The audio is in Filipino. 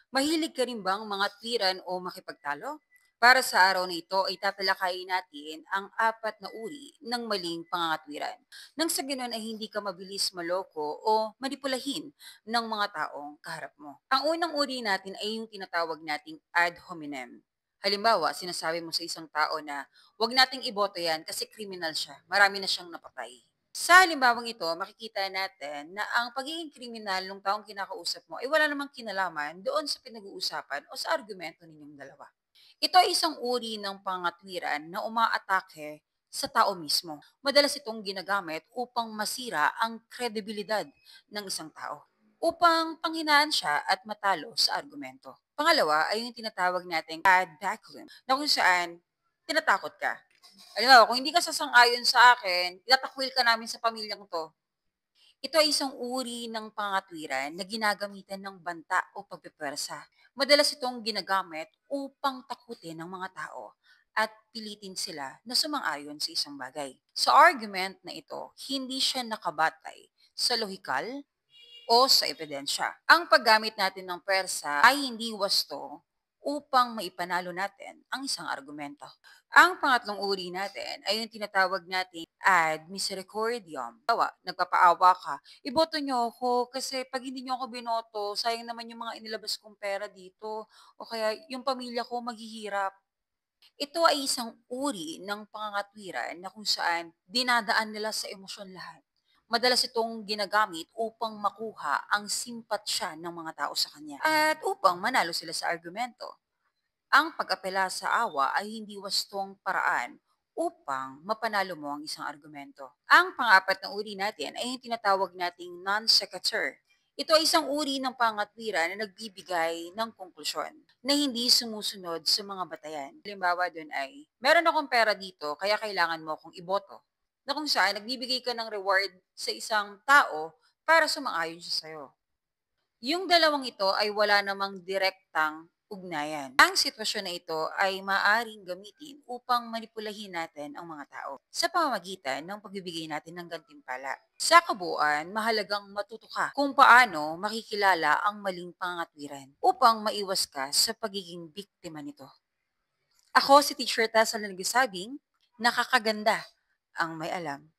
Mahilig ka rin bang mga twiran o makipagtalo? Para sa araw na ito ay tatalakayin natin ang apat na uri ng maling pangangatwiran. Nang sa ganun ay hindi ka mabilis maloko o manipulahin ng mga taong kaharap mo. Ang unang uri natin ay yung tinatawag nating ad hominem. Halimbawa, sinasabi mo sa isang tao na huwag nating iboto yan kasi kriminal siya. Marami na siyang napatay. Sa halimbawang ito, makikita natin na ang pagiging kriminal ng taong kinakausap mo ay wala namang kinalaman doon sa pinag-uusapan o sa argumento ninyong dalawa. Ito ay isang uri ng pangatwiran na umaatake sa tao mismo. Madalas itong ginagamit upang masira ang kredibilidad ng isang tao, upang panghinaan siya at matalo sa argumento. Pangalawa ay yung tinatawag nating ad backlum, na kung saan tinatakot ka. Alam mo, kung hindi ka sasang-ayon sa akin, itatakwil ka namin sa pamilyang 'to. Ito ay isang uri ng pangatwiran na ginagamitan ng banta o pagpepersa. Madalas itong ginagamit upang takutin ng mga tao at pilitin sila na sumang-ayon sa isang bagay. Sa argument na ito, hindi siya nakabatay sa lohikal o sa ebidensya. Ang paggamit natin ng persa ay hindi wasto upang maipanalo natin ang isang argumento. Ang pangatlong uri natin ay yung tinatawag natin ad misericordiam. Bawa, nagpapaawa ka, iboto nyo ako kasi pag hindi nyo ako binoto, sayang naman yung mga inilabas kong pera dito o kaya yung pamilya ko maghihirap. Ito ay isang uri ng pangangatwiran na kung saan dinadaan nila sa emosyon lahat. Madalas itong ginagamit upang makuha ang simpatsya ng mga tao sa kanya at upang manalo sila sa argumento. Ang pag-apela sa awa ay hindi wastong paraan upang mapanalo mo ang isang argumento. Ang pang-apat na uri natin ay yung tinatawag nating non-sequitur. Ito ay isang uri ng pangatwiran na nagbibigay ng konklusyon na hindi sumusunod sa mga batayan. Halimbawa doon ay, meron akong pera dito kaya kailangan mo akong iboto. Na kung saan nagbibigay ka ng reward sa isang tao para sumang-ayon siya sa'yo. Yung dalawang ito ay wala namang direktang ugnayan. Ang sitwasyon na ito ay maaring gamitin upang manipulahin natin ang mga tao sa pamamagitan ng pagbibigay natin ng gantimpala. Sa kabuuan, mahalagang matuto ka kung paano makikilala ang maling pangatwiran upang maiwas ka sa pagiging biktima nito. Ako si Teacher Tessa na nagsasabing, nakakaganda ang may alam.